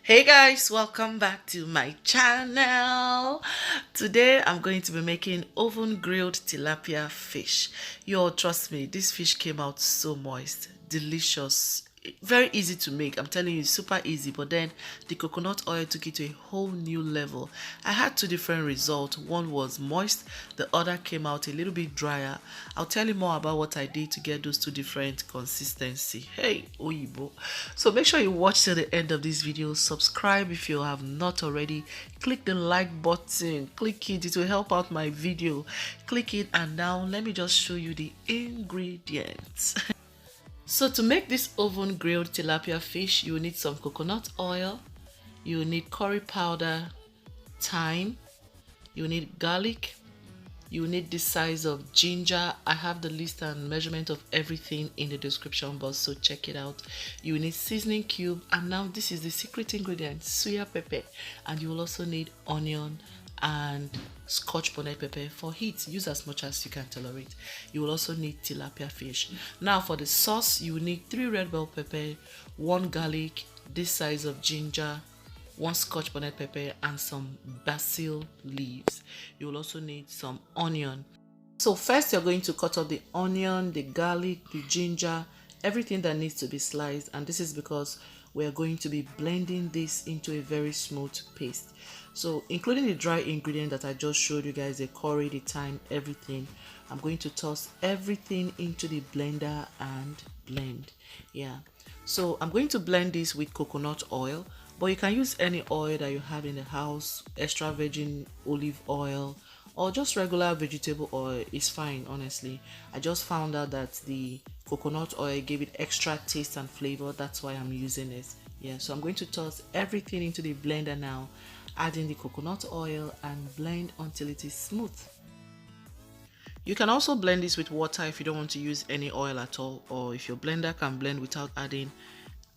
Hey guys, welcome back to my channel. Today I'm going to be making oven grilled tilapia fish. Yo, trust me, this fish came out so moist, delicious, very easy to make. I'm telling you, super easy. But then the coconut oil took it to a whole new level. I had two different results. One was moist, the other came out a little bit drier. I'll tell you more about what I did to get those two different consistency. Hey oyibo. So make sure you watch till the end of this video. Subscribe if you have not already. Click the like button, click it will help out my video. Click it, and now let me just show you the ingredients. So to make this oven grilled tilapia fish, you need some coconut oil, you need curry powder, thyme, you need garlic, you need the size of ginger. I have the list and measurement of everything in the description box, so check it out. You need seasoning cube, and now this is the secret ingredient, suya pepper, and you will also need onion and Scotch bonnet pepper. For heat, use as much as you can tolerate. You will also need tilapia fish. Now for the sauce, you will need 3 red bell pepper, 1 garlic, this size of ginger, 1 Scotch bonnet pepper, and some basil leaves. You will also need some onion. So first you're going to cut off the onion, the garlic, the ginger, everything that needs to be sliced, and this is because we're going to be blending this into a very smooth paste. So including the dry ingredient that I just showed you guys, the curry, the thyme, everything, I'm going to toss everything into the blender and blend. Yeah, so I'm going to blend this with coconut oil, but you can use any oil that you have in the house, extra virgin olive oil, or just regular vegetable oil is fine. Honestly, I just found out that the coconut oil gave it extra taste and flavor. That's why I'm using it. Yeah, so I'm going to toss everything into the blender now, adding the coconut oil and blend until it is smooth. You can also blend this with water if you don't want to use any oil at all, or if your blender can blend without adding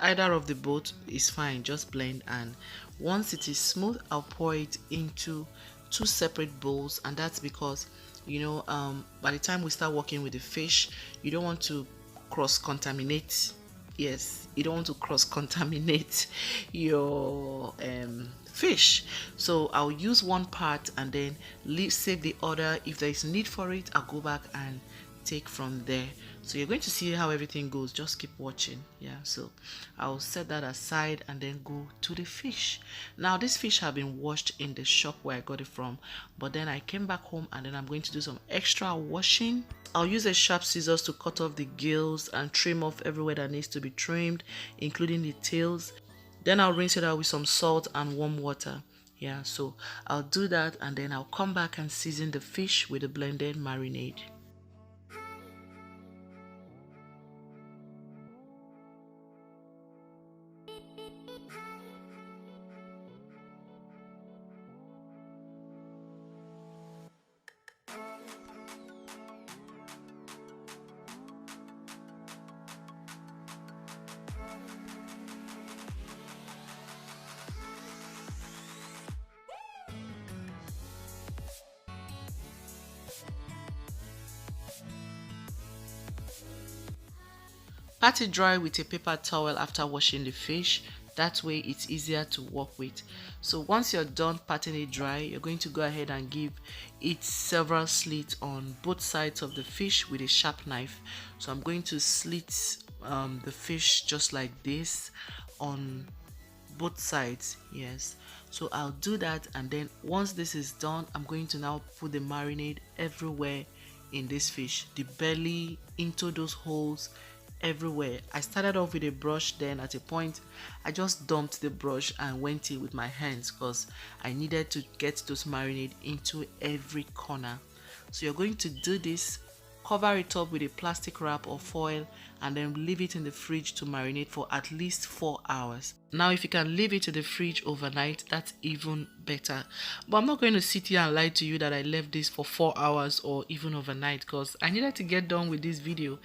either of the both is fine. Just blend, and once it is smooth, I'll pour it into 2 separate bowls. And that's because by the time we start working with the fish, you don't want to cross contaminate. Yes, you don't want to cross contaminate your fish. So I'll use one part and then save the other. If there is need for it, I'll go back and take from there. So you're going to see how everything goes. Just keep watching. Yeah, so I'll set that aside and then go to the fish. Now this fish have been washed in the shop where I got it from, but then I came back home and then I'm going to do some extra washing. I'll use a sharp scissors to cut off the gills and trim off everywhere that needs to be trimmed, including the tails. Then I'll rinse it out with some salt and warm water. Yeah, so I'll do that and then I'll come back and season the fish with a blended marinade. Pat it dry with a paper towel after washing the fish. That way it's easier to work with. So once you're done patting it dry, you're going to go ahead and give it several slits on both sides of the fish with a sharp knife. So I'm going to slit the fish just like this on both sides. Yes, so I'll do that, and then once this is done, I'm going to now put the marinade everywhere in this fish, the belly, into those holes, everywhere. I started off with a brush, then at a point I just dumped the brush and went in with my hands because I needed to get those marinade into every corner. So you're going to do this, cover it up with a plastic wrap or foil, and then leave it in the fridge to marinate for at least 4 hours. Now if you can leave it in the fridge overnight, that's even better. But I'm not going to sit here and lie to you that I left this for 4 hours or even overnight, because I needed to get done with this video.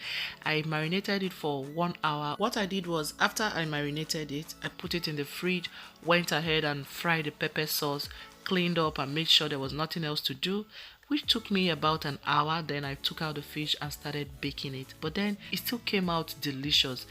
I marinated it for 1 hour. What I did was, after I marinated it, I put it in the fridge, went ahead and fried the pepper sauce, cleaned up and made sure there was nothing else to do, which took me about an hour. Then I took out the fish and started baking it, but then it still came out delicious.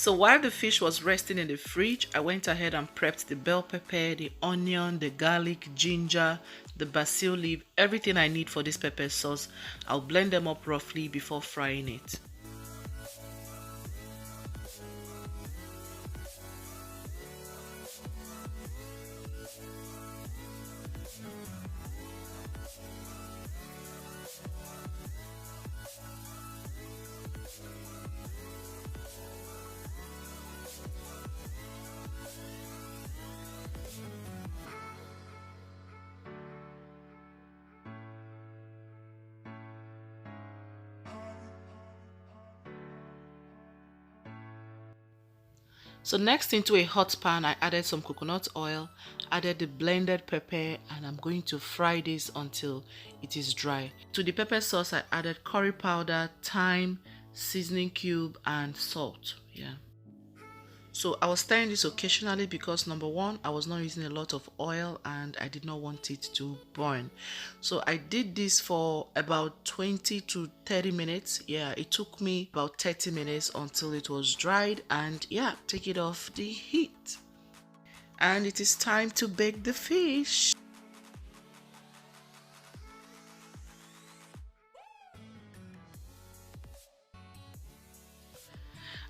So while the fish was resting in the fridge, I went ahead and prepped the bell pepper, the onion, the garlic, ginger, the basil leaf, everything I need for this pepper sauce. I'll blend them up roughly before frying it. So next, into a hot pan, I added some coconut oil, added the blended pepper, and I'm going to fry this until it is dry. To the pepper sauce, I added curry powder, thyme, seasoning cube, and salt. Yeah. So I was stirring this occasionally because number one, I was not using a lot of oil and I did not want it to burn. So I did this for about 20 to 30 minutes. Yeah, it took me about 30 minutes until it was dried, and yeah, take it off the heat. And it is time to bake the fish.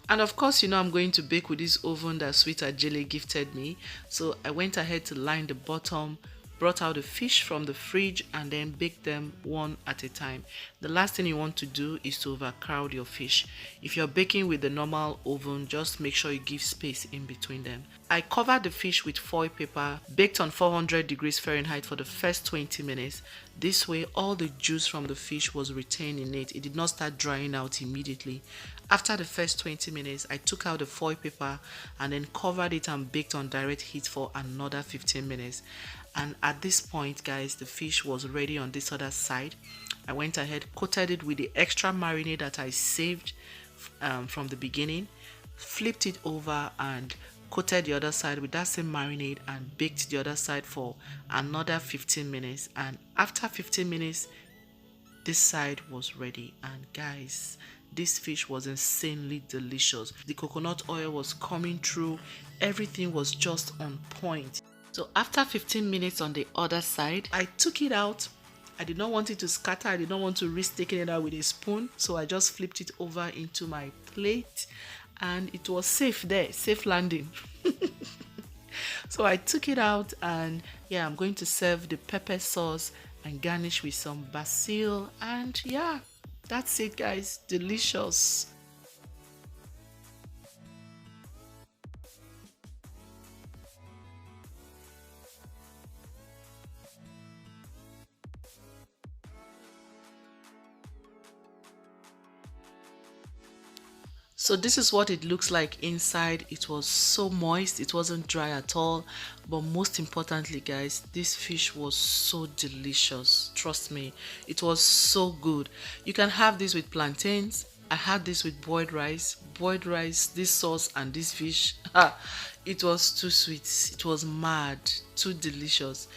And of course, you know, I'm going to bake with this oven that Sweet Ajele gifted me. So I went ahead to line the bottom, brought out the fish from the fridge, and then baked them one at a time. The last thing you want to do is to overcrowd your fish. If you're baking with the normal oven, just make sure you give space in between them. I covered the fish with foil paper, baked on 400 degrees Fahrenheit for the first 20 minutes. This way, all the juice from the fish was retained in it. It did not start drying out immediately. After the first 20 minutes, I took out the foil paper and then covered it and baked on direct heat for another 15 minutes. And at this point, guys, the fish was ready on this other side. I went ahead, coated it with the extra marinade that I saved from the beginning, flipped it over and coated the other side with that same marinade and baked the other side for another 15 minutes. And after 15 minutes, this side was ready. And guys, this fish was insanely delicious. The coconut oil was coming through. Everything was just on point. So after 15 minutes on the other side, I took it out. I did not want it to scatter. I did not want to risk taking it out with a spoon. So I just flipped it over into my plate and it was safe there, safe landing. So I took it out and yeah, I'm going to serve the pepper sauce and garnish with some basil, and yeah, that's it, guys. Delicious. So this is what it looks like inside. It was so moist, it wasn't dry at all, but most importantly, guys, this fish was so delicious. Trust me, it was so good. You can have this with plantains. I had this with boiled rice, this sauce, and this fish. It was too sweet, it was mad, too delicious.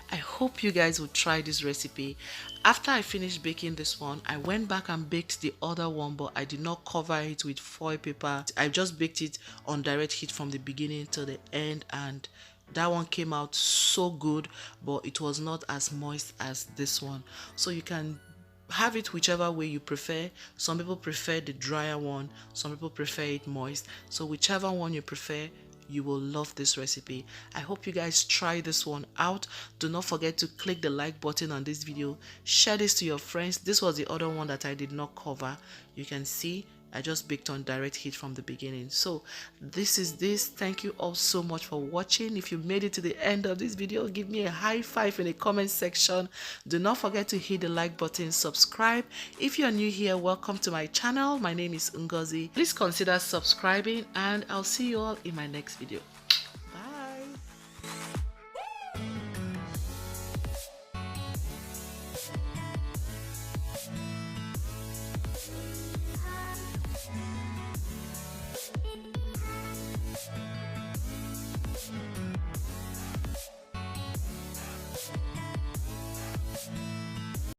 I hope you guys will try this recipe. After I finished baking this one, I went back and baked the other one, but I did not cover it with foil paper. I just baked it on direct heat from the beginning to the end, and that one came out so good, but it was not as moist as this one. So you can have it whichever way you prefer. Some people prefer the drier one, some people prefer it moist. So whichever one you prefer, you will love this recipe. I hope you guys try this one out. Do not forget to click the like button on this video. Share this to your friends. This was the other one that I did not cover. You can see I just baked on direct heat from the beginning. So this is this. Thank you all so much for watching. If you made it to the end of this video, give me a high five in the comment section. Do not forget to hit the like button, subscribe. If you're new here, welcome to my channel. My name is Ngozi. Please consider subscribing, and I'll see you all in my next video.